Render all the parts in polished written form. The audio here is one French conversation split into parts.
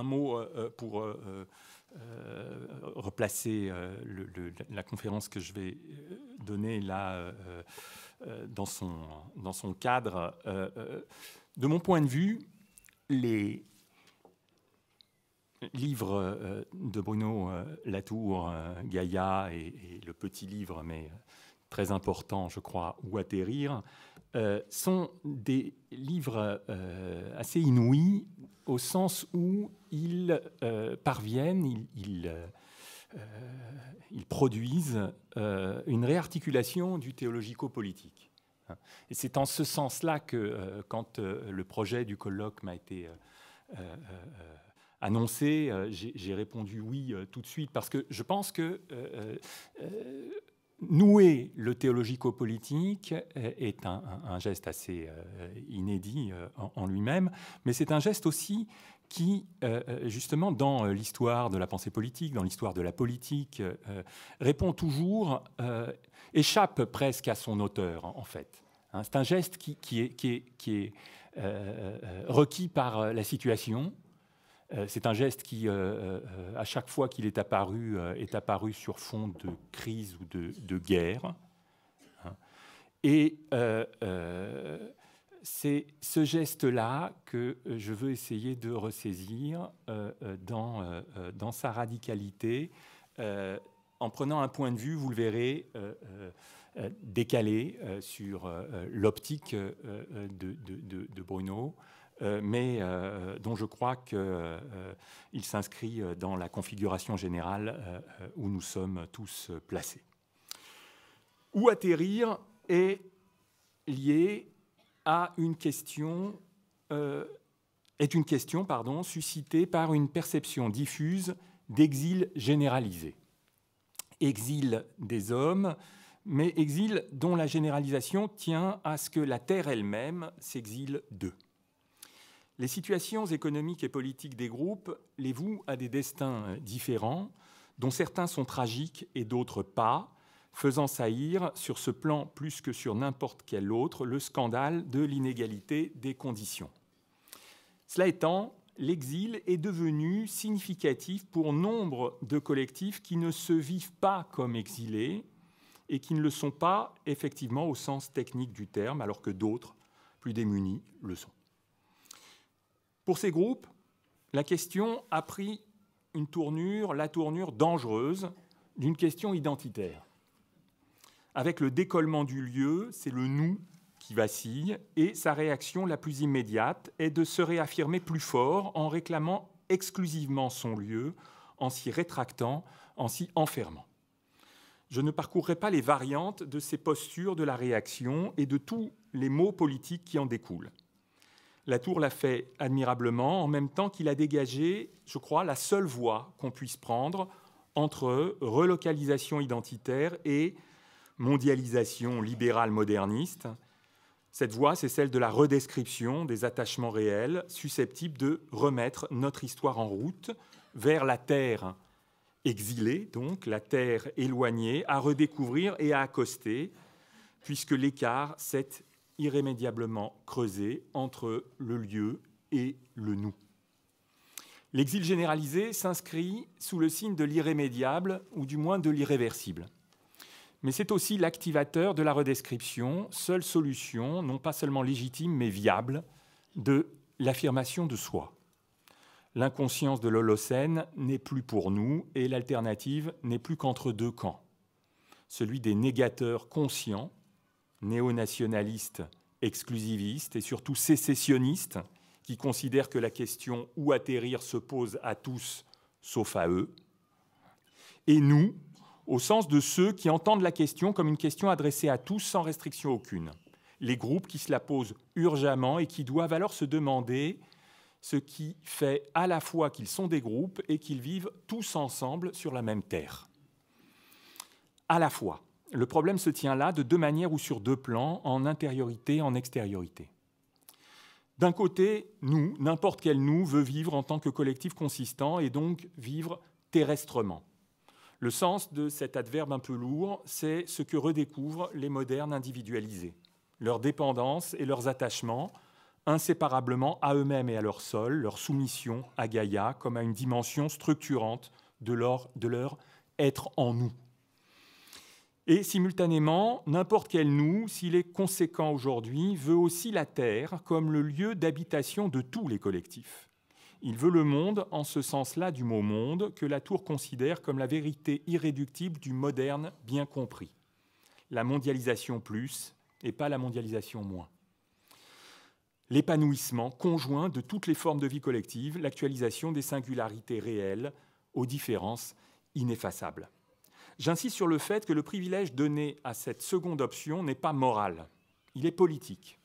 un mot pour replacer la conférence que je vais donner là dans son cadre. De mon point de vue, les livres de Bruno Latour, Gaïa, et le petit livre, mais très important, je crois, Où atterrir, sont des livres assez inouïs, au sens où ils parviennent, ils produisent une réarticulation du théologico-politique. Et c'est en ce sens-là que, quand le projet du colloque m'a été annoncé, j'ai répondu oui tout de suite, parce que je pense que nouer le théologico-politique est un geste assez inédit en lui-même, mais c'est un geste aussi qui, justement, dans l'histoire de la pensée politique, dans l'histoire de la politique, répond toujours, échappe presque à son auteur, en fait. Hein, c'est un geste qui est requis par la situation. C'est un geste qui, à chaque fois qu'il est apparu sur fond de crise ou de guerre. Hein. Et c'est ce geste-là que je veux essayer de ressaisir dans sa radicalité, en prenant un point de vue, vous le verrez, décalé sur l'optique de Bruno, mais dont je crois qu'il s'inscrit dans la configuration générale où nous sommes tous placés. Où atterrir est lié à une question, suscitée par une perception diffuse d'exil généralisé. Exil des hommes, mais exil dont la généralisation tient à ce que la terre elle-même s'exile d'eux. Les situations économiques et politiques des groupes les vouent à des destins différents, dont certains sont tragiques et d'autres pas, faisant saillir, sur ce plan plus que sur n'importe quel autre, le scandale de l'inégalité des conditions. Cela étant, l'exil est devenu significatif pour nombre de collectifs qui ne se vivent pas comme exilés et qui ne le sont pas effectivement au sens technique du terme, alors que d'autres, plus démunis, le sont. Pour ces groupes, la question a pris la tournure dangereuse d'une question identitaire. Avec le décollement du lieu, c'est le « nous » qui vacille, et sa réaction la plus immédiate est de se réaffirmer plus fort en réclamant exclusivement son lieu, en s'y rétractant, en s'y enfermant. Je ne parcourrai pas les variantes de ces postures de la réaction et de tous les mots politiques qui en découlent. Latour l'a fait admirablement, en même temps qu'il a dégagé, je crois, la seule voie qu'on puisse prendre entre relocalisation identitaire et mondialisation libérale moderniste. Cette voie, c'est celle de la redescription des attachements réels susceptibles de remettre notre histoire en route vers la terre exilée, donc la terre éloignée, à redécouvrir et à accoster, puisque l'écart s'est irrémédiablement creusé entre le lieu et le nous. L'exil généralisé s'inscrit sous le signe de l'irrémédiable, ou du moins de l'irréversible. Mais c'est aussi l'activateur de la redescription, seule solution, non pas seulement légitime, mais viable, de l'affirmation de soi. L'inconscience de l'Holocène n'est plus pour nous, et l'alternative n'est plus qu'entre deux camps. Celui des négateurs conscients, néo-nationalistes, exclusivistes et surtout sécessionnistes, qui considèrent que la question « où atterrir » se pose à tous, sauf à eux, et nous, au sens de ceux qui entendent la question comme une question adressée à tous sans restriction aucune. Les groupes qui se la posent urgemment et qui doivent alors se demander ce qui fait à la fois qu'ils sont des groupes et qu'ils vivent tous ensemble sur la même terre. À la fois. Le problème se tient là de deux manières ou sur deux plans, en intériorité et en extériorité. D'un côté, nous, n'importe quel nous, veut vivre en tant que collectif consistant et donc vivre terrestrement. Le sens de cet adverbe un peu lourd, c'est ce que redécouvrent les modernes individualisés, leur dépendance et leurs attachements, inséparablement à eux-mêmes et à leur sol, leur soumission à Gaïa comme à une dimension structurante de leur être en nous. Et simultanément, n'importe quel nous, s'il est conséquent aujourd'hui, veut aussi la Terre comme le lieu d'habitation de tous les collectifs. Il veut le monde en ce sens-là du mot monde que Latour considère comme la vérité irréductible du moderne bien compris. La mondialisation plus et pas la mondialisation moins. L'épanouissement conjoint de toutes les formes de vie collective, l'actualisation des singularités réelles aux différences ineffaçables. J'insiste sur le fait que le privilège donné à cette seconde option n'est pas moral, il est politique.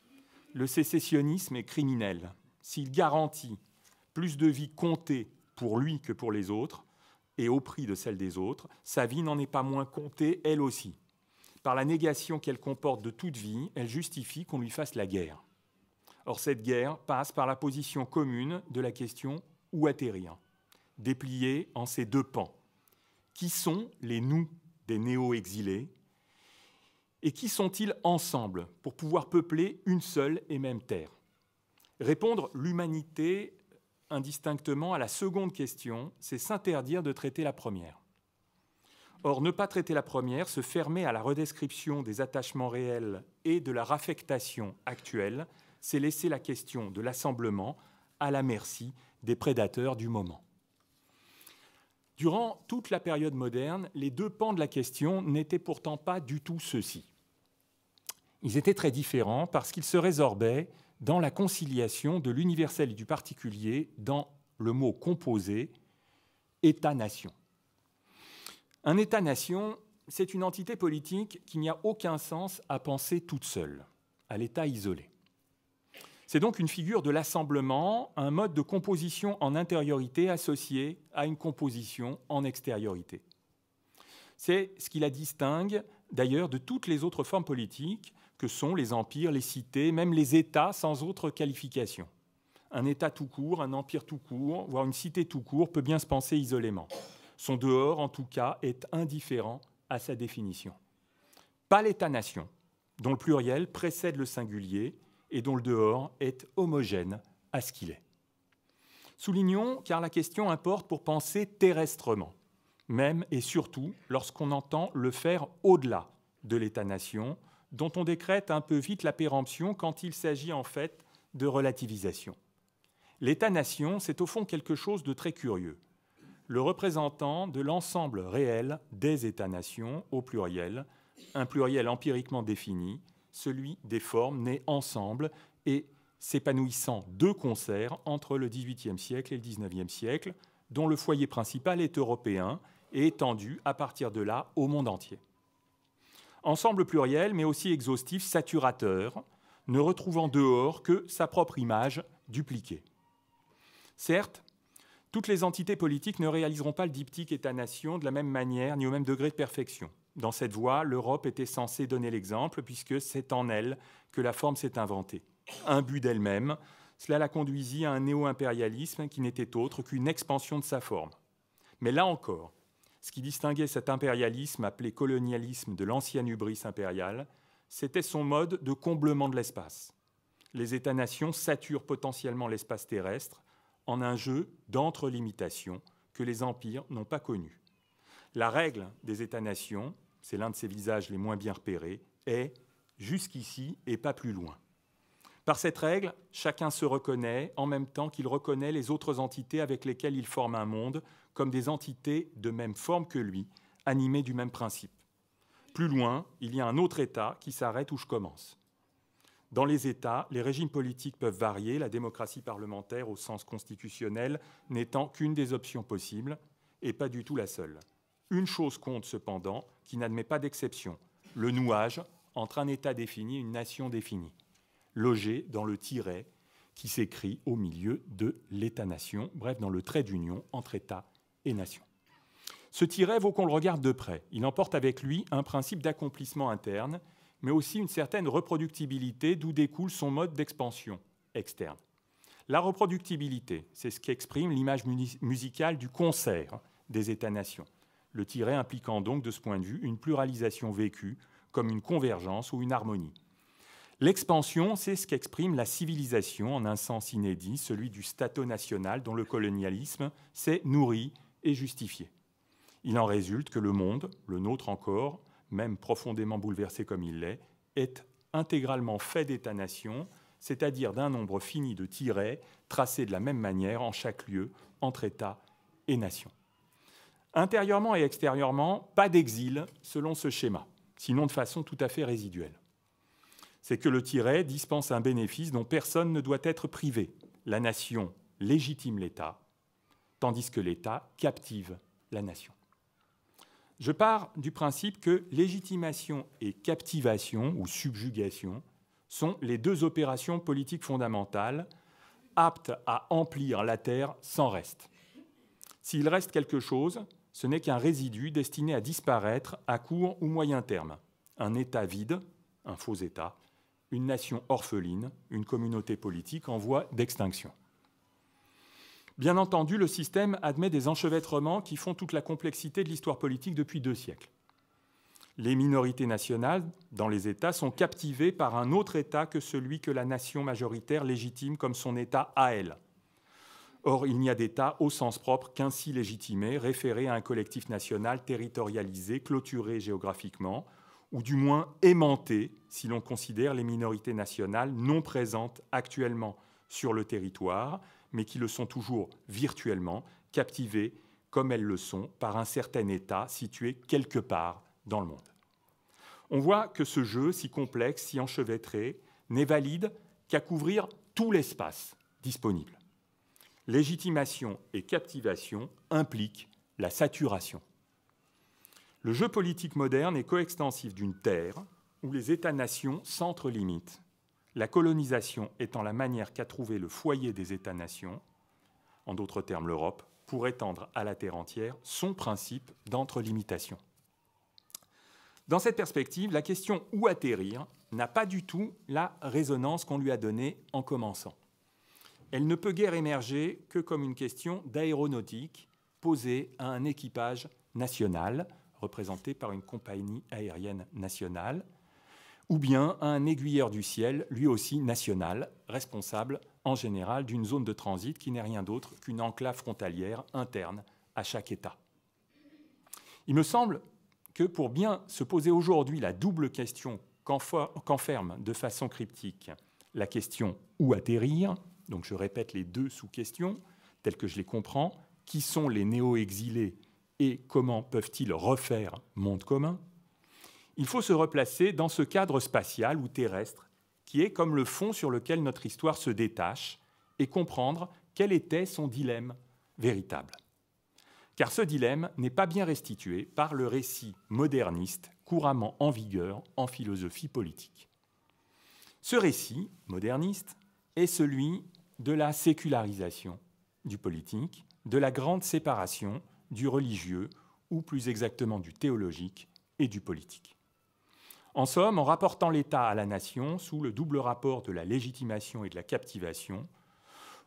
Le sécessionnisme est criminel. S'il garantit plus de vie comptée pour lui que pour les autres, et au prix de celle des autres, sa vie n'en est pas moins comptée, elle aussi. Par la négation qu'elle comporte de toute vie, elle justifie qu'on lui fasse la guerre. Or, cette guerre passe par la position commune de la question « où atterrir ?», dépliée en ces deux pans. Qui sont les nous des néo-exilés et qui sont-ils ensemble pour pouvoir peupler une seule et même terre ? Répondre l'humanité indistinctement à la seconde question, c'est s'interdire de traiter la première. Or, ne pas traiter la première, se fermer à la redescription des attachements réels et de la raffectation actuelle, c'est laisser la question de l'assemblement à la merci des prédateurs du moment. Durant toute la période moderne, les deux pans de la question n'étaient pourtant pas du tout ceux-ci. Ils étaient très différents parce qu'ils se résorbaient dans la conciliation de l'universel et du particulier dans le mot composé « État-nation ». Un État-nation, c'est une entité politique qui n'y a aucun sens à penser toute seule, à l'état isolé. C'est donc une figure de l'assemblement, un mode de composition en intériorité associé à une composition en extériorité. C'est ce qui la distingue d'ailleurs de toutes les autres formes politiques que sont les empires, les cités, même les États sans autre qualification. Un État tout court, un empire tout court, voire une cité tout court peut bien se penser isolément. Son dehors, en tout cas, est indifférent à sa définition. Pas l'État-nation, dont le pluriel précède le singulier et dont le dehors est homogène à ce qu'il est. Soulignons, car la question importe pour penser terrestrement, même et surtout lorsqu'on entend le faire au-delà de l'État-nation, dont on décrète un peu vite la péremption quand il s'agit en fait de relativisation. L'État-nation, c'est au fond quelque chose de très curieux. Le représentant de l'ensemble réel des États-nations au pluriel, un pluriel empiriquement défini, celui des formes nées ensemble et s'épanouissant de concert entre le XVIIIe siècle et le XIXe siècle, dont le foyer principal est européen et étendu à partir de là au monde entier. Ensemble pluriel, mais aussi exhaustif, saturateur, ne retrouvant dehors que sa propre image dupliquée. Certes, toutes les entités politiques ne réaliseront pas le diptyque État-nation de la même manière ni au même degré de perfection. Dans cette voie, l'Europe était censée donner l'exemple puisque c'est en elle que la forme s'est inventée. Un but d'elle-même, cela la conduisit à un néo-impérialisme qui n'était autre qu'une expansion de sa forme. Mais là encore, ce qui distinguait cet impérialisme appelé colonialisme de l'ancienne hubris impériale, c'était son mode de comblement de l'espace. Les États-nations saturent potentiellement l'espace terrestre en un jeu d'entre-limitations que les empires n'ont pas connu. La règle des États-nations, c'est l'un de ces visages les moins bien repérés, est jusqu'ici et pas plus loin. Par cette règle, chacun se reconnaît en même temps qu'il reconnaît les autres entités avec lesquelles il forme un monde comme des entités de même forme que lui, animées du même principe. Plus loin, il y a un autre État qui s'arrête où je commence. Dans les États, les régimes politiques peuvent varier, la démocratie parlementaire au sens constitutionnel n'étant qu'une des options possibles et pas du tout la seule. Une chose compte cependant, qui n'admet pas d'exception, le nouage entre un État défini et une nation définie, logé dans le tiret qui s'écrit au milieu de l'État-nation, bref, dans le trait d'union entre État et nation. Ce tiret vaut qu'on le regarde de près. Il emporte avec lui un principe d'accomplissement interne, mais aussi une certaine reproductibilité d'où découle son mode d'expansion externe. La reproductibilité, c'est ce qu'exprime l'image musicale du concert des États-nations. Le tiret impliquant donc, de ce point de vue, une pluralisation vécue comme une convergence ou une harmonie. L'expansion, c'est ce qu'exprime la civilisation en un sens inédit, celui du stato-national dont le colonialisme s'est nourri et justifié. Il en résulte que le monde, le nôtre encore, même profondément bouleversé comme il l'est, est intégralement fait d'États-nations, c'est-à-dire d'un nombre fini de tirets tracés de la même manière en chaque lieu entre États et nations. Intérieurement et extérieurement, pas d'exil selon ce schéma, sinon de façon tout à fait résiduelle. C'est que le tiret dispense un bénéfice dont personne ne doit être privé. La nation légitime l'État, tandis que l'État captive la nation. Je pars du principe que légitimation et captivation, ou subjugation, sont les deux opérations politiques fondamentales aptes à emplir la terre sans reste. S'il reste quelque chose, ce n'est qu'un résidu destiné à disparaître à court ou moyen terme. Un État vide, un faux État, une nation orpheline, une communauté politique en voie d'extinction. Bien entendu, le système admet des enchevêtrements qui font toute la complexité de l'histoire politique depuis 2 siècles. Les minorités nationales dans les États sont captivées par un autre État que celui que la nation majoritaire légitime comme son État à elle. Or, il n'y a d'État au sens propre qu'ainsi légitimé, référé à un collectif national territorialisé, clôturé géographiquement, ou du moins aimanté si l'on considère les minorités nationales non présentes actuellement sur le territoire, mais qui le sont toujours virtuellement, captivées comme elles le sont par un certain État situé quelque part dans le monde. On voit que ce jeu, si complexe, si enchevêtré, n'est valide qu'à couvrir tout l'espace disponible. Légitimation et captivation impliquent la saturation. Le jeu politique moderne est coextensif d'une terre où les États-nations s'entrelimitent, la colonisation étant la manière qu'a trouvé le foyer des États-nations, en d'autres termes l'Europe, pour étendre à la terre entière son principe d'entrelimitation. Dans cette perspective, la question « où atterrir » n'a pas du tout la résonance qu'on lui a donnée en commençant. Elle ne peut guère émerger que comme une question d'aéronautique posée à un équipage national, représenté par une compagnie aérienne nationale, ou bien à un aiguilleur du ciel, lui aussi national, responsable en général d'une zone de transit qui n'est rien d'autre qu'une enclave frontalière interne à chaque État. Il me semble que pour bien se poser aujourd'hui la double question qu'enferme de façon cryptique la question « où atterrir ?», donc je répète les 2 sous-questions telles que je les comprends, qui sont les néo-exilés et comment peuvent-ils refaire monde commun ? Il faut se replacer dans ce cadre spatial ou terrestre qui est comme le fond sur lequel notre histoire se détache et comprendre quel était son dilemme véritable. Car ce dilemme n'est pas bien restitué par le récit moderniste couramment en vigueur en philosophie politique. Ce récit moderniste est celui de la sécularisation du politique, de la grande séparation du religieux, ou plus exactement du théologique et du politique. En somme, en rapportant l'État à la nation, sous le double rapport de la légitimation et de la captivation,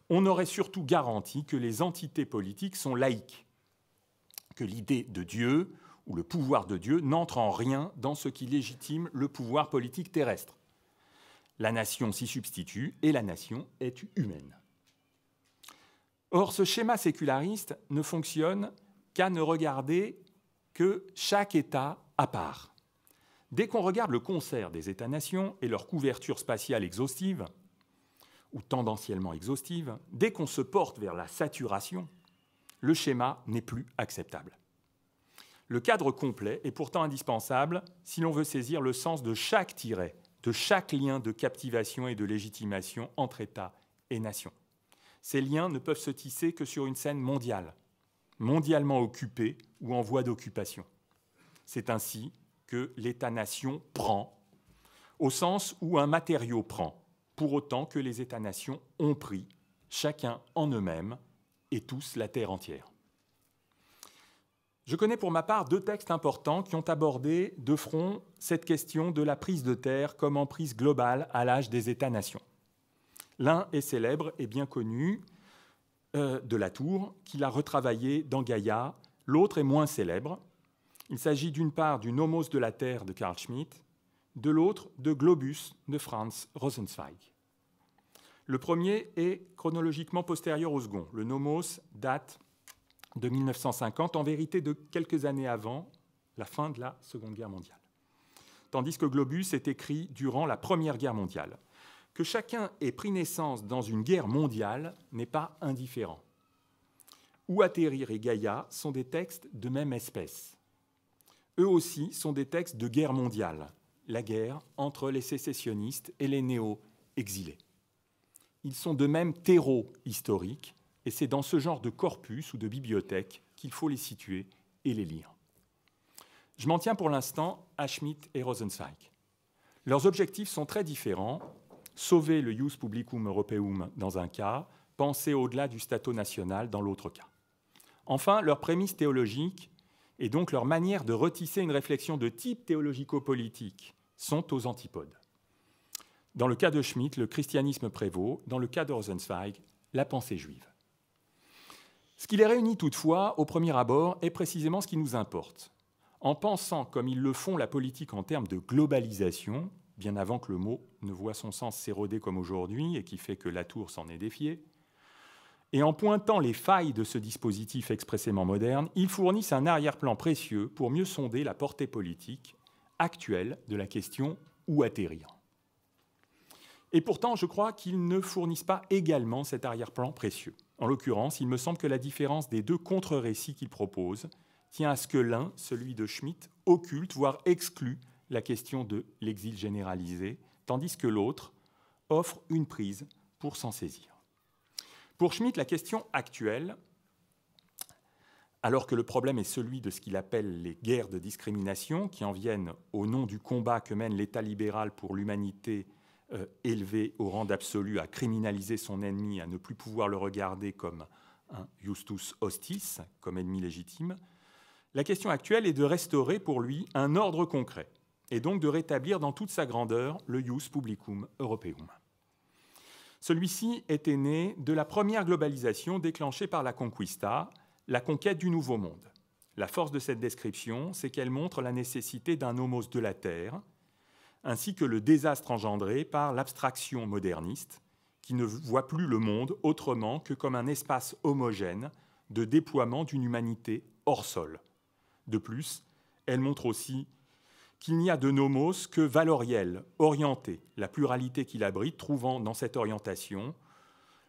on aurait surtout garanti que les entités politiques sont laïques, que l'idée de Dieu ou le pouvoir de Dieu n'entre en rien dans ce qui légitime le pouvoir politique terrestre. La nation s'y substitue et la nation est humaine. Or, ce schéma séculariste ne fonctionne qu'à ne regarder que chaque État à part. Dès qu'on regarde le concert des États-nations et leur couverture spatiale exhaustive, ou tendanciellement exhaustive, dès qu'on se porte vers la saturation, le schéma n'est plus acceptable. Le cadre complet est pourtant indispensable si l'on veut saisir le sens de chaque tiret, de chaque lien de captivation et de légitimation entre États et nations. Ces liens ne peuvent se tisser que sur une scène mondiale, mondialement occupée ou en voie d'occupation. C'est ainsi que l'État-nation prend, au sens où un matériau prend, pour autant que les États-nations ont pris, chacun en eux-mêmes, et tous la terre entière. Je connais pour ma part 2 textes importants qui ont abordé de front cette question de la prise de terre comme emprise globale à l'âge des États-nations. L'un est célèbre et bien connu, de Latour, qui l'a retravaillé dans Gaïa. L'autre est moins célèbre. Il s'agit d'une part du Nomos de la Terre de Carl Schmitt, de l'autre de Globus de Franz Rosenzweig. Le premier est chronologiquement postérieur au second. Le nomos date de 1950, en vérité de quelques années avant la fin de la Seconde Guerre mondiale. Tandis que Globus est écrit durant la Première Guerre mondiale. Que chacun ait pris naissance dans une guerre mondiale n'est pas indifférent. Où atterrir et Gaïa sont des textes de même espèce. Eux aussi sont des textes de guerre mondiale, la guerre entre les sécessionnistes et les néo-exilés. Ils sont de même terreau historique, et c'est dans ce genre de corpus ou de bibliothèque qu'il faut les situer et les lire. Je m'en tiens pour l'instant à Schmitt et Rosenzweig. Leurs objectifs sont très différents. Sauver le ius publicum europaeum dans un cas, penser au-delà du stato national dans l'autre cas. Enfin, leurs prémices théologiques et donc leur manière de retisser une réflexion de type théologico-politique sont aux antipodes. Dans le cas de Schmitt, le christianisme prévaut. Dans le cas de Rosenzweig, la pensée juive. Ce qui les réunit toutefois, au premier abord, est précisément ce qui nous importe. En pensant, comme ils le font, la politique en termes de globalisation, bien avant que le mot ne voie son sens s'éroder comme aujourd'hui et qui fait que Latour s'en est défié, et en pointant les failles de ce dispositif expressément moderne, ils fournissent un arrière-plan précieux pour mieux sonder la portée politique actuelle de la question « où atterrir ?» Et pourtant, je crois qu'ils ne fournissent pas également cet arrière-plan précieux. En l'occurrence, il me semble que la différence des deux contre-récits qu'ils proposent tient à ce que l'un, celui de Schmitt, occulte, voire exclut la question de l'exil généralisé, tandis que l'autre offre une prise pour s'en saisir. Pour Schmitt, la question actuelle, alors que le problème est celui de ce qu'il appelle les guerres de discrimination, qui en viennent au nom du combat que mène l'État libéral pour l'humanité élevé au rang d'absolu, à criminaliser son ennemi, à ne plus pouvoir le regarder comme un justus hostis, comme ennemi légitime, la question actuelle est de restaurer pour lui un ordre concret, et donc de rétablir dans toute sa grandeur le ius publicum europaeum. Celui-ci était né de la première globalisation déclenchée par la conquista, la conquête du Nouveau Monde. La force de cette description, c'est qu'elle montre la nécessité d'un nomos de la terre, ainsi que le désastre engendré par l'abstraction moderniste, qui ne voit plus le monde autrement que comme un espace homogène de déploiement d'une humanité hors sol. De plus, elle montre aussi qu'il n'y a de nomos que valoriel, orienté, la pluralité qu'il abrite, trouvant dans cette orientation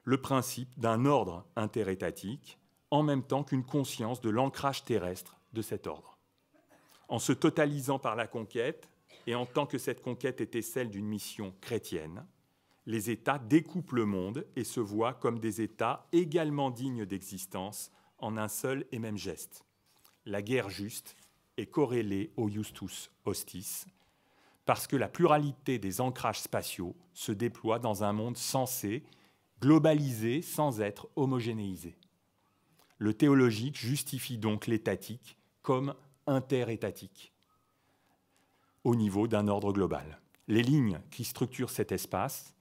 le principe d'un ordre interétatique, en même temps qu'une conscience de l'ancrage terrestre de cet ordre. En se totalisant par la conquête, et en tant que cette conquête était celle d'une mission chrétienne, les États découpent le monde et se voient comme des États également dignes d'existence en un seul et même geste. La guerre juste est corrélée au justus hostis, parce que la pluralité des ancrages spatiaux se déploie dans un monde censé, globalisé sans être homogénéisé. Le théologique justifie donc l'étatique comme interétatique, au niveau d'un ordre global. Les lignes qui structurent cet espace,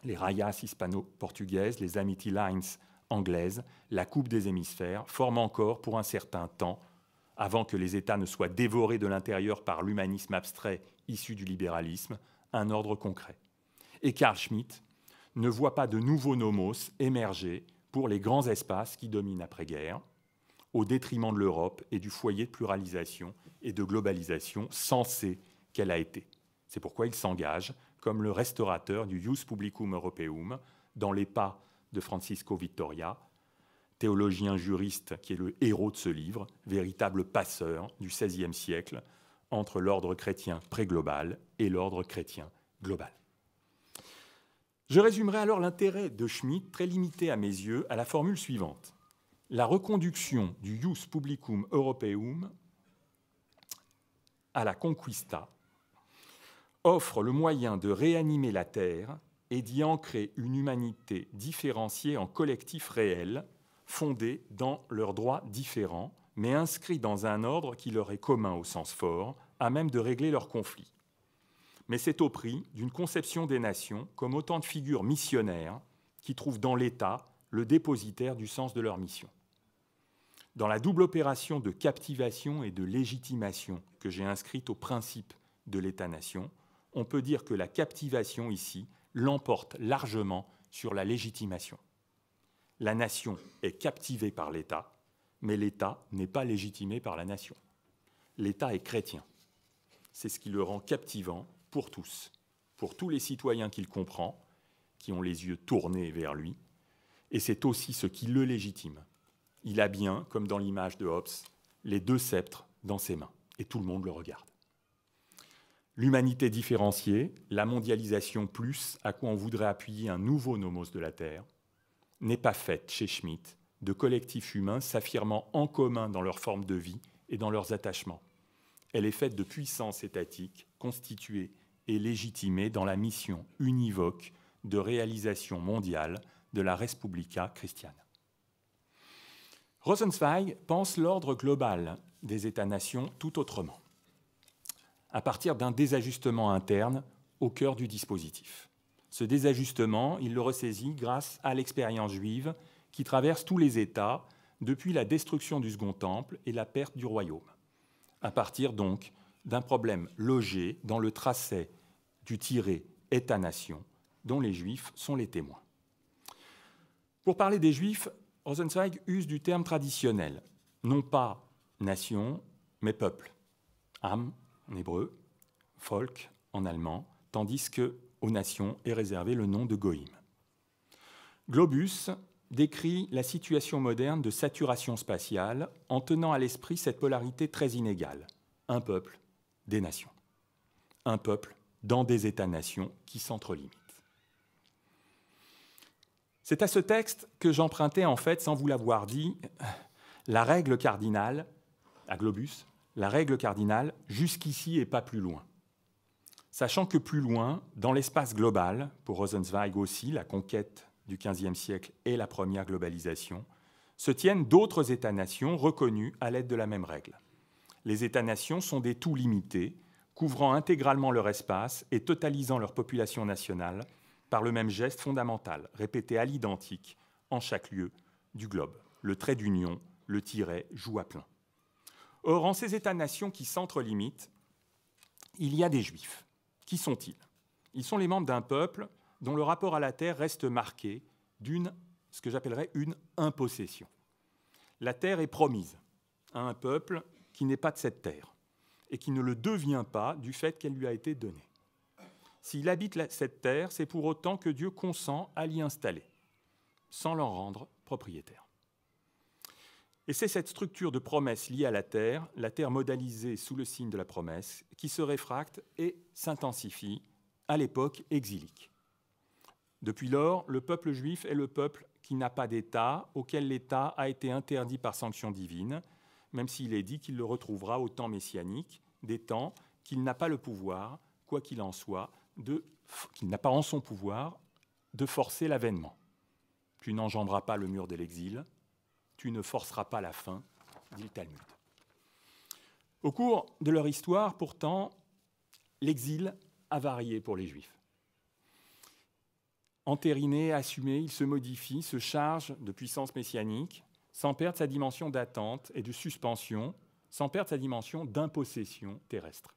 les rayas hispano-portugaises, les Amity Lines anglaises, la coupe des hémisphères, forment encore pour un certain temps, avant que les États ne soient dévorés de l'intérieur par l'humanisme abstrait issu du libéralisme, un ordre concret. Et Carl Schmitt ne voit pas de nouveaux nomos émerger pour les grands espaces qui dominent après-guerre, au détriment de l'Europe et du foyer de pluralisation et de globalisation censée qu'elle a été. C'est pourquoi il s'engage comme le restaurateur du ius publicum europaeum dans les pas de Francisco Vittoria, théologien juriste qui est le héros de ce livre, véritable passeur du XVIe siècle entre l'ordre chrétien pré-global et l'ordre chrétien global. Je résumerai alors l'intérêt de Schmitt, très limité à mes yeux, à la formule suivante. La reconduction du ius publicum europaeum à la conquista offre le moyen de réanimer la terre et d'y ancrer une humanité différenciée en collectifs réels, fondés dans leurs droits différents, mais inscrits dans un ordre qui leur est commun au sens fort, à même de régler leurs conflits. Mais c'est au prix d'une conception des nations comme autant de figures missionnaires qui trouvent dans l'État le dépositaire du sens de leur mission. Dans la double opération de captivation et de légitimation que j'ai inscrite au principe de l'État-nation, on peut dire que la captivation ici l'emporte largement sur la légitimation. La nation est captivée par l'État, mais l'État n'est pas légitimé par la nation. L'État est chrétien. C'est ce qui le rend captivant pour tous les citoyens qu'il comprend, qui ont les yeux tournés vers lui, et c'est aussi ce qui le légitime. Il a bien, comme dans l'image de Hobbes, les deux sceptres dans ses mains, et tout le monde le regarde. L'humanité différenciée, la mondialisation plus, à quoi on voudrait appuyer un nouveau nomos de la Terre, n'est pas faite chez Schmitt de collectifs humains s'affirmant en commun dans leur forme de vie et dans leurs attachements. Elle est faite de puissances étatiques constituées et légitimées dans la mission univoque de réalisation mondiale de la Respublica Christiana. Rosenzweig pense l'ordre global des États-nations tout autrement, à partir d'un désajustement interne au cœur du dispositif. Ce désajustement, il le ressaisit grâce à l'expérience juive qui traverse tous les États depuis la destruction du Second Temple et la perte du royaume, à partir donc d'un problème logé dans le tracé du tiré État-nation dont les Juifs sont les témoins. Pour parler des Juifs, Rosenzweig use du terme traditionnel, non pas nation, mais peuple, Am en hébreu, Volk en allemand, tandis que aux nations est réservé le nom de Goïm. Globus décrit la situation moderne de saturation spatiale en tenant à l'esprit cette polarité très inégale. Un peuple, des nations. Un peuple dans des États-nations qui s'entrelimitent. C'est à ce texte que j'empruntais en fait, sans vous l'avoir dit, la règle cardinale, à Globus, la règle cardinale jusqu'ici et pas plus loin. Sachant que plus loin, dans l'espace global, pour Rosenzweig aussi, la conquête du XVe siècle et la première globalisation, se tiennent d'autres États-nations reconnus à l'aide de la même règle. Les États-nations sont des tout limités, couvrant intégralement leur espace et totalisant leur population nationale par le même geste fondamental, répété à l'identique en chaque lieu du globe. Le trait d'union, le tiret, joue à plein. Or, en ces États-nations qui s'entrelimitent, il y a des Juifs. Qui sont-ils? Ils sont les membres d'un peuple dont le rapport à la terre reste marqué d'une, ce que j'appellerais une impossession. La terre est promise à un peuple qui n'est pas de cette terre et qui ne le devient pas du fait qu'elle lui a été donnée. S'il habite cette terre, c'est pour autant que Dieu consent à l'y installer, sans l'en rendre propriétaire. Et c'est cette structure de promesse liée à la terre modalisée sous le signe de la promesse, qui se réfracte et s'intensifie à l'époque exilique. Depuis lors, le peuple juif est le peuple qui n'a pas d'État, auquel l'État a été interdit par sanction divine, même s'il est dit qu'il le retrouvera au temps messianique, des temps qu'il n'a pas le pouvoir, quoi qu'il en soit, qu'il n'a pas en son pouvoir de forcer l'avènement. Tu n'enjamberas pas le mur de l'exil, tu ne forceras pas la fin, dit le Talmud. Au cours de leur histoire, pourtant, l'exil a varié pour les Juifs. Entériné, assumé, il se modifie, se charge de puissance messianique, sans perdre sa dimension d'attente et de suspension, sans perdre sa dimension d'impossession terrestre.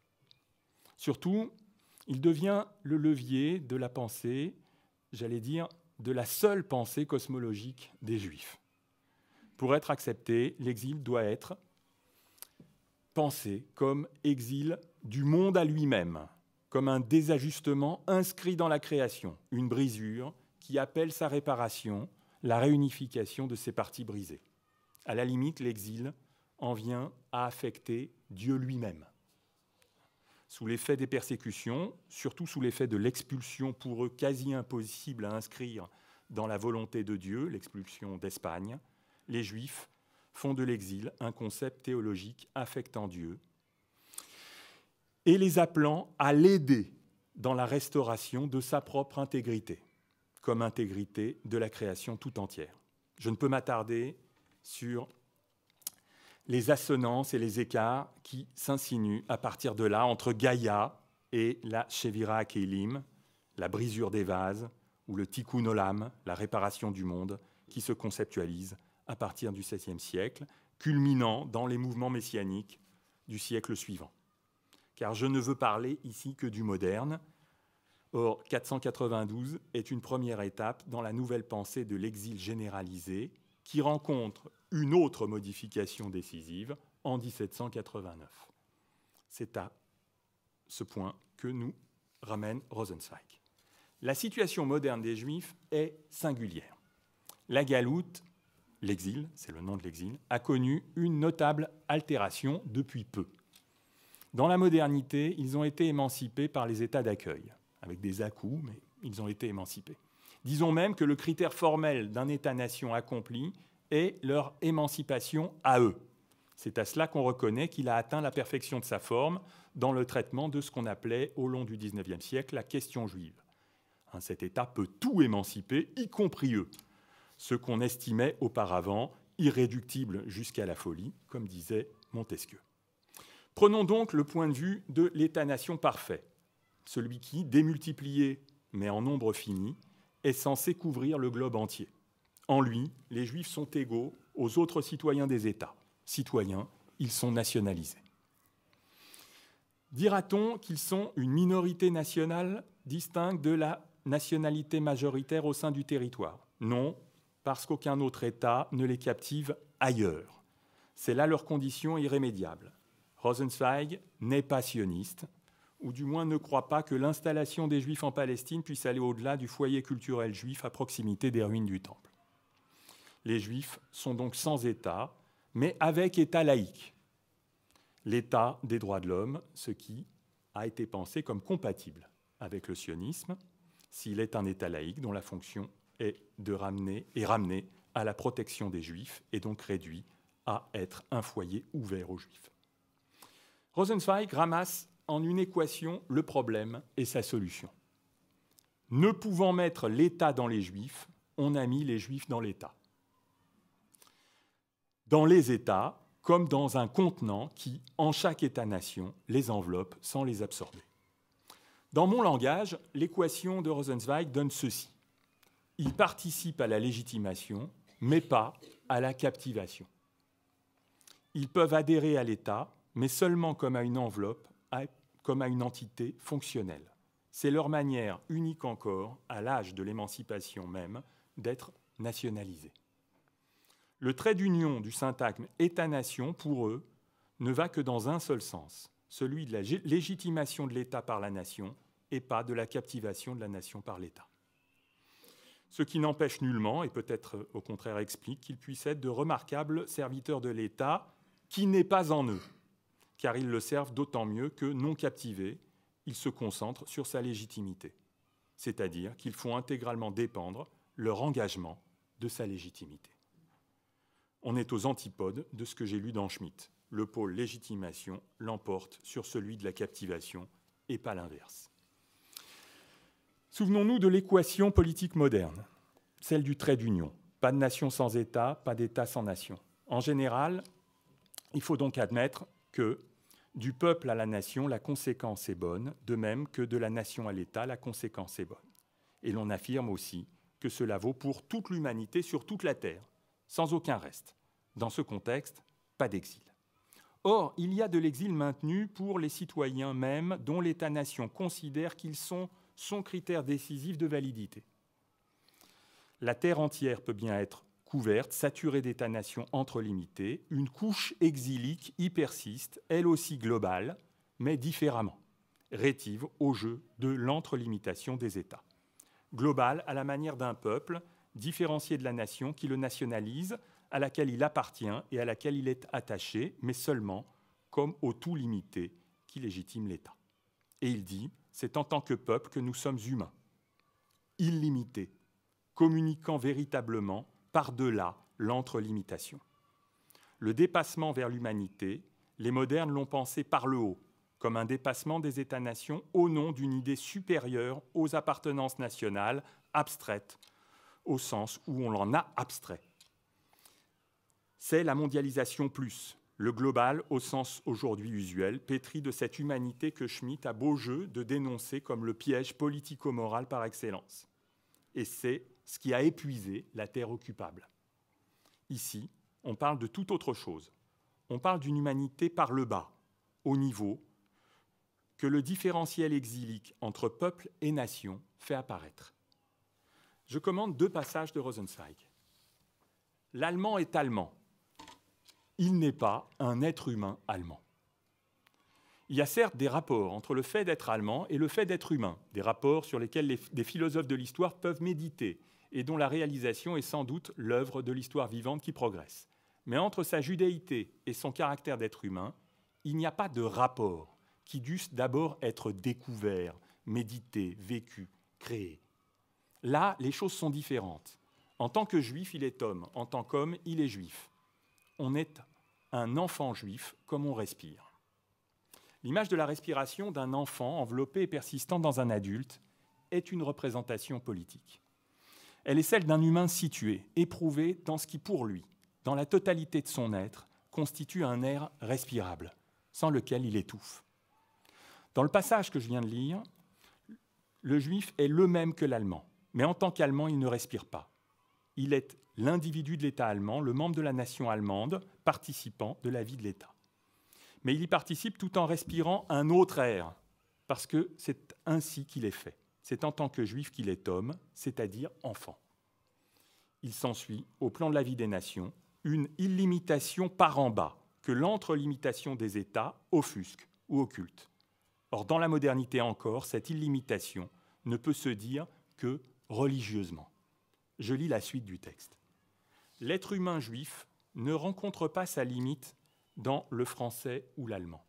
Surtout, il devient le levier de la pensée, j'allais dire, de la seule pensée cosmologique des Juifs. Pour être accepté, l'exil doit être pensé comme exil du monde à lui-même, comme un désajustement inscrit dans la création, une brisure qui appelle sa réparation, la réunification de ses parties brisées. À la limite, l'exil en vient à affecter Dieu lui-même. Sous l'effet des persécutions, surtout sous l'effet de l'expulsion pour eux quasi impossible à inscrire dans la volonté de Dieu, l'expulsion d'Espagne, les Juifs font de l'exil un concept théologique affectant Dieu et les appelant à l'aider dans la restauration de sa propre intégrité, comme intégrité de la création tout entière. Je ne peux m'attarder sur les assonances et les écarts qui s'insinuent à partir de là entre Gaïa et la Shevira Kelim, la brisure des vases, ou le Tikkun Olam, la réparation du monde, qui se conceptualise à partir du XVIe siècle, culminant dans les mouvements messianiques du siècle suivant. car je ne veux parler ici que du moderne. Or, 492 est une première étape dans la nouvelle pensée de l'exil généralisé qui rencontre une autre modification décisive en 1789. C'est à ce point que nous ramène Rosenzweig. La situation moderne des Juifs est singulière. La galoute, l'exil, c'est le nom de l'exil, a connu une notable altération depuis peu. Dans la modernité, ils ont été émancipés par les États d'accueil, avec des à-coups, mais ils ont été émancipés. Disons même que le critère formel d'un État-nation accompli est leur émancipation à eux. C'est à cela qu'on reconnaît qu'il a atteint la perfection de sa forme dans le traitement de ce qu'on appelait, au long du XIXe siècle, la question juive. Cet État peut tout émanciper, y compris eux, ce qu'on estimait auparavant irréductible jusqu'à la folie, comme disait Montesquieu. Prenons donc le point de vue de l'État-nation parfait, celui qui, démultiplié mais en nombre fini, est censé couvrir le globe entier. En lui, les Juifs sont égaux aux autres citoyens des États. Citoyens, ils sont nationalisés. Dira-t-on qu'ils sont une minorité nationale distincte de la nationalité majoritaire au sein du territoire? Non, parce qu'aucun autre État ne les captive ailleurs. C'est là leur condition irrémédiable. Rosenzweig n'est pas sioniste, ou du moins ne croit pas que l'installation des Juifs en Palestine puisse aller au-delà du foyer culturel juif à proximité des ruines du Temple. Les Juifs sont donc sans État, mais avec État laïque. L'État des droits de l'homme, ce qui a été pensé comme compatible avec le sionisme, s'il est un État laïque dont la fonction est de ramener à la protection des Juifs et donc réduit à être un foyer ouvert aux Juifs. Rosenzweig ramasse en une équation le problème et sa solution. Ne pouvant mettre l'État dans les Juifs, on a mis les Juifs dans l'État. Dans les États, comme dans un contenant qui, en chaque État-nation, les enveloppe sans les absorber. Dans mon langage, l'équation de Rosenzweig donne ceci. Ils participent à la légitimation, mais pas à la captivation. Ils peuvent adhérer à l'État, mais seulement comme à une enveloppe, comme à une entité fonctionnelle. C'est leur manière, unique encore, à l'âge de l'émancipation même, d'être nationalisés. Le trait d'union du syntagme État-nation, pour eux, ne va que dans un seul sens, celui de la légitimation de l'État par la nation et pas de la captivation de la nation par l'État. Ce qui n'empêche nullement, et peut-être au contraire explique, qu'ils puissent être de remarquables serviteurs de l'État qui n'est pas en eux, car ils le servent d'autant mieux que, non captivés, ils se concentrent sur sa légitimité, c'est-à-dire qu'ils font intégralement dépendre leur engagement de sa légitimité. On est aux antipodes de ce que j'ai lu dans Schmitt. Le pôle légitimation l'emporte sur celui de la captivation et pas l'inverse. Souvenons-nous de l'équation politique moderne, celle du trait d'union. Pas de nation sans État, pas d'État sans nation. En général, il faut donc admettre que du peuple à la nation, la conséquence est bonne, de même que de la nation à l'État, la conséquence est bonne. Et l'on affirme aussi que cela vaut pour toute l'humanité sur toute la Terre, sans aucun reste. Dans ce contexte, pas d'exil. Or, il y a de l'exil maintenu pour les citoyens mêmes dont l'État-nation considère qu'ils sont son critère décisif de validité. La Terre entière peut bien être couverte, saturée d'États-nations entrelimités. Une couche exilique y persiste, elle aussi globale, mais différemment, rétive au jeu de l'entrelimitation des États. Globale à la manière d'un peuple, différencié de la nation qui le nationalise, à laquelle il appartient et à laquelle il est attaché, mais seulement comme au tout limité qui légitime l'État. Et il dit, c'est en tant que peuple que nous sommes humains, illimités, communiquant véritablement par-delà l'entrelimitation. Le dépassement vers l'humanité, les modernes l'ont pensé par le haut, comme un dépassement des États-nations au nom d'une idée supérieure aux appartenances nationales, abstraites, au sens où on l'en a abstrait. C'est la mondialisation plus, le global au sens aujourd'hui usuel, pétri de cette humanité que Schmitt a beau jeu de dénoncer comme le piège politico-moral par excellence. Et c'est ce qui a épuisé la terre occupable. Ici, on parle de toute autre chose. On parle d'une humanité par le bas, au niveau, que le différentiel exilique entre peuple et nation fait apparaître. Je commande 2 passages de Rosenzweig. L'allemand est allemand. Il n'est pas un être humain allemand. Il y a certes des rapports entre le fait d'être allemand et le fait d'être humain, des rapports sur lesquels des philosophes de l'histoire peuvent méditer et dont la réalisation est sans doute l'œuvre de l'histoire vivante qui progresse. Mais entre sa judéité et son caractère d'être humain, il n'y a pas de rapport qui dussent d'abord être découverts, médités, vécus, créés. Là, les choses sont différentes. En tant que juif, il est homme. En tant qu'homme, il est juif. On est un enfant juif comme on respire. L'image de la respiration d'un enfant enveloppé et persistant dans un adulte est une représentation politique. Elle est celle d'un humain situé, éprouvé dans ce qui, pour lui, dans la totalité de son être, constitue un air respirable, sans lequel il étouffe. Dans le passage que je viens de lire, le juif est le même que l'allemand, mais en tant qu'allemand, il ne respire pas. Il est l'individu de l'État allemand, le membre de la nation allemande, participant de la vie de l'État. Mais il y participe tout en respirant un autre air, parce que c'est ainsi qu'il est fait. C'est en tant que juif qu'il est homme, c'est-à-dire enfant. Il s'ensuit, au plan de la vie des nations, une illimitation par en bas, que l'entrelimitation des États offusque ou occulte. Or, dans la modernité encore, cette illimitation ne peut se dire que religieusement. Je lis la suite du texte. L'être humain juif ne rencontre pas sa limite dans le français ou l'allemand.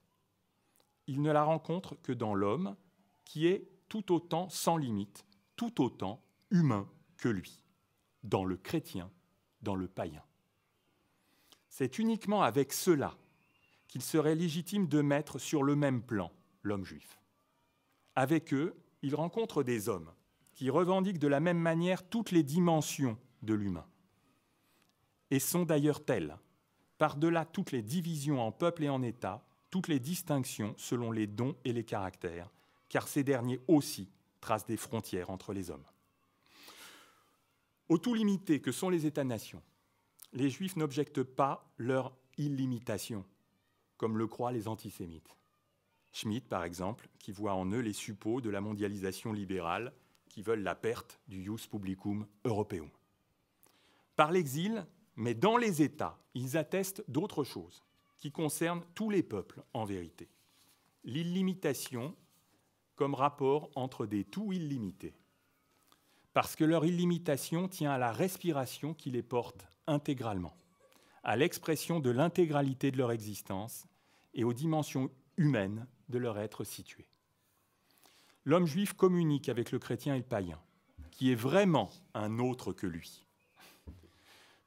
Il ne la rencontre que dans l'homme, qui est tout autant sans limite, tout autant humain que lui, dans le chrétien, dans le païen. C'est uniquement avec cela qu'il serait légitime de mettre sur le même plan l'homme juif. Avec eux, il rencontre des hommes qui revendiquent de la même manière toutes les dimensions de l'humain, et sont d'ailleurs tels, par-delà toutes les divisions en peuple et en État, toutes les distinctions selon les dons et les caractères, car ces derniers aussi tracent des frontières entre les hommes. Au tout limité que sont les États-nations, les Juifs n'objectent pas leur illimitation, comme le croient les antisémites. Schmitt, par exemple, qui voit en eux les suppôts de la mondialisation libérale, qui veulent la perte du ius publicum europeum. Par l'exil, mais dans les États, ils attestent d'autres choses qui concernent tous les peuples en vérité. L'illimitation comme rapport entre des tout illimités. Parce que leur illimitation tient à la respiration qui les porte intégralement, à l'expression de l'intégralité de leur existence et aux dimensions humaines de leur être situé. L'homme juif communique avec le chrétien et le païen, qui est vraiment un autre que lui,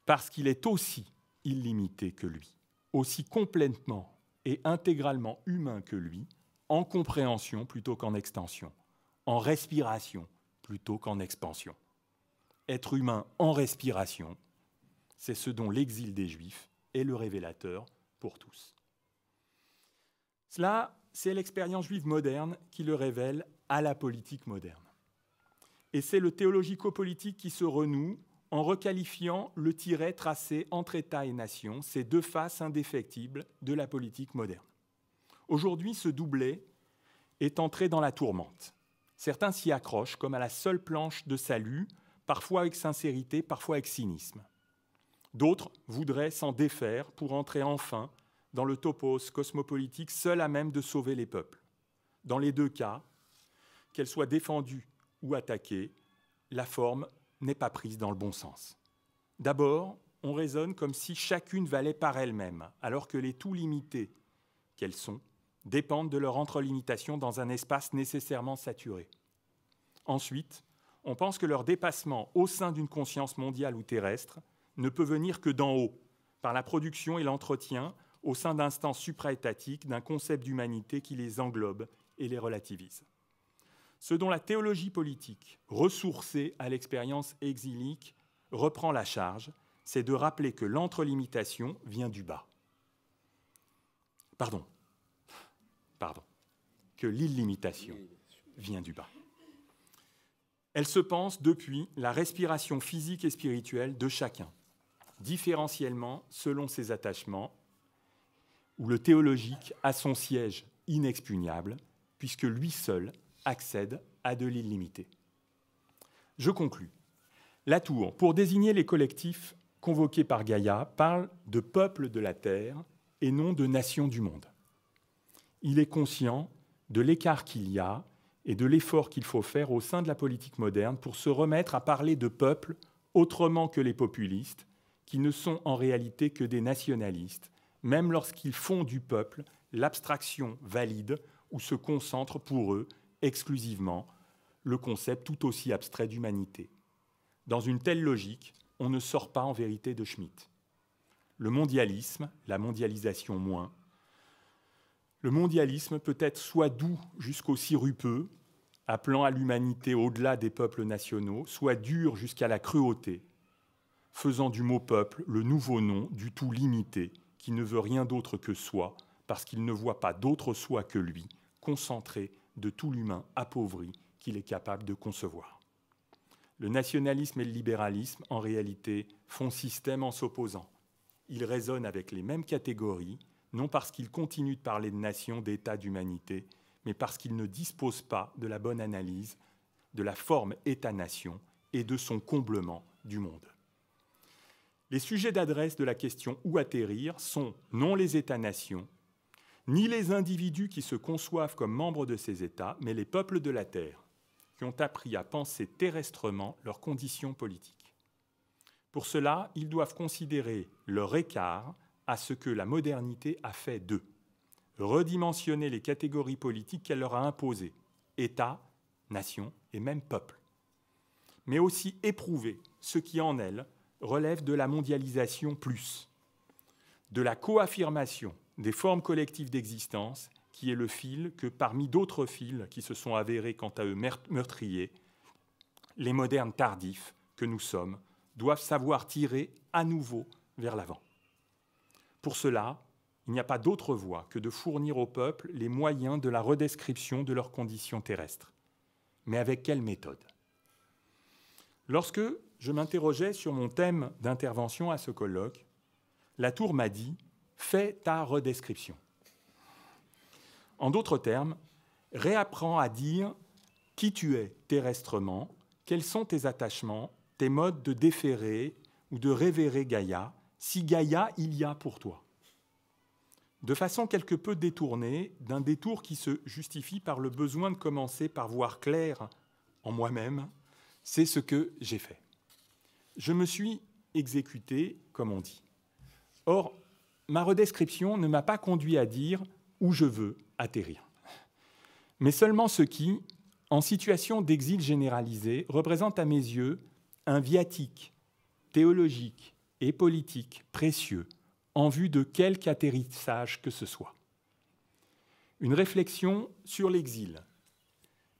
parce qu'il est aussi illimité que lui, aussi complètement et intégralement humain que lui, en compréhension plutôt qu'en extension, en respiration plutôt qu'en expansion. Être humain en respiration, c'est ce dont l'exil des Juifs est le révélateur pour tous. Cela, c'est l'expérience juive moderne qui le révèle à la politique moderne. Et c'est le théologico-politique qui se renoue en requalifiant le tiret tracé entre État et nation, ces 2 faces indéfectibles de la politique moderne. Aujourd'hui, ce doublet est entré dans la tourmente. Certains s'y accrochent comme à la seule planche de salut, parfois avec sincérité, parfois avec cynisme. D'autres voudraient s'en défaire pour entrer enfin dans le topos cosmopolitique seul à même de sauver les peuples. Dans les 2 cas, qu'elle soit défendue ou attaquée, la forme n'est pas prise dans le bon sens. D'abord, on raisonne comme si chacune valait par elle-même, alors que les tout limités qu'elles sont dépendent de leur entrelimitation dans un espace nécessairement saturé. Ensuite, on pense que leur dépassement au sein d'une conscience mondiale ou terrestre ne peut venir que d'en haut, par la production et l'entretien au sein d'instances supraétatiques d'un concept d'humanité qui les englobe et les relativise. Ce dont la théologie politique, ressourcée à l'expérience exilique, reprend la charge, c'est de rappeler que l'entrelimitation vient du bas. Que l'illimitation vient du bas. Elle se pense depuis la respiration physique et spirituelle de chacun, différentiellement selon ses attachements, où le théologique a son siège inexpugnable, puisque lui seul accède à de l'illimité. Je conclus. Latour, pour désigner les collectifs convoqués par Gaïa, parle de peuple de la Terre et non de nation du monde. Il est conscient de l'écart qu'il y a et de l'effort qu'il faut faire au sein de la politique moderne pour se remettre à parler de peuple autrement que les populistes, qui ne sont en réalité que des nationalistes, même lorsqu'ils font du peuple l'abstraction valide où se concentre pour eux exclusivement le concept tout aussi abstrait d'humanité. Dans une telle logique, on ne sort pas en vérité de Schmitt. Le mondialisme, la mondialisation moins, le mondialisme peut être soit doux jusqu'au sirupeux, appelant à l'humanité au-delà des peuples nationaux, soit dur jusqu'à la cruauté, faisant du mot peuple le nouveau nom du tout limité, qui ne veut rien d'autre que soi, parce qu'il ne voit pas d'autre soi que lui, concentré de tout l'humain appauvri qu'il est capable de concevoir. Le nationalisme et le libéralisme, en réalité, font système en s'opposant. Ils raisonnent avec les mêmes catégories, non parce qu'ils continuent de parler de nation, d'état, d'humanité, mais parce qu'ils ne disposent pas de la bonne analyse de la forme État-nation et de son comblement du monde. Les sujets d'adresse de la question « Où atterrir » sont non les États-nations, ni les individus qui se conçoivent comme membres de ces États, mais les peuples de la Terre, qui ont appris à penser terrestrement leurs conditions politiques. Pour cela, ils doivent considérer leur écart à ce que la modernité a fait d'eux, redimensionner les catégories politiques qu'elle leur a imposées, État, nation et même peuple, mais aussi éprouver ce qui en elles relève de la mondialisation plus, de la coaffirmation des formes collectives d'existence, qui est le fil que, parmi d'autres fils qui se sont avérés quant à eux meurtriers, les modernes tardifs que nous sommes doivent savoir tirer à nouveau vers l'avant. Pour cela, il n'y a pas d'autre voie que de fournir au peuple les moyens de la redescription de leurs conditions terrestres. Mais avec quelle méthode ? Lorsque je m'interrogeais sur mon thème d'intervention à ce colloque, Latour m'a dit « Fais ta redescription ». En d'autres termes, réapprends à dire qui tu es terrestrement, quels sont tes attachements, tes modes de déférer ou de révérer Gaïa, si Gaïa il y a pour toi. De façon quelque peu détournée, d'un détour qui se justifie par le besoin de commencer par voir clair en moi-même, c'est ce que j'ai fait. Je me suis exécuté, comme on dit. Or, ma redescription ne m'a pas conduit à dire où je veux atterrir, mais seulement ce qui, en situation d'exil généralisé, représente à mes yeux un viatique théologique et politique précieux en vue de quelque atterrissage que ce soit. Une réflexion sur l'exil,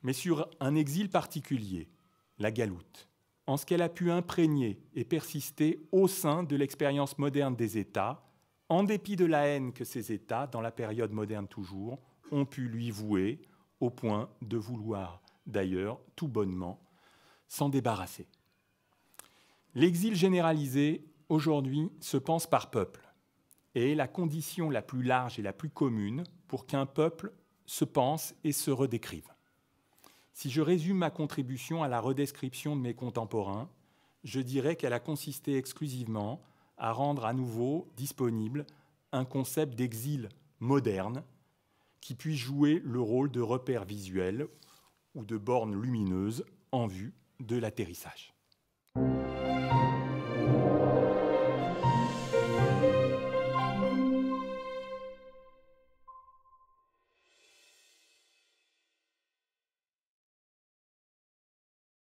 mais sur un exil particulier, la galoute, en ce qu'elle a pu imprégner et persister au sein de l'expérience moderne des États, en dépit de la haine que ces États, dans la période moderne toujours, ont pu lui vouer, au point de vouloir, d'ailleurs, tout bonnement, s'en débarrasser. L'exil généralisé, aujourd'hui, se pense par peuple, et est la condition la plus large et la plus commune pour qu'un peuple se pense et se redécrive. Si je résume ma contribution à la redescription de mes contemporains, je dirais qu'elle a consisté exclusivement à rendre à nouveau disponible un concept d'exil moderne qui puisse jouer le rôle de repère visuel ou de borne lumineuse en vue de l'atterrissage.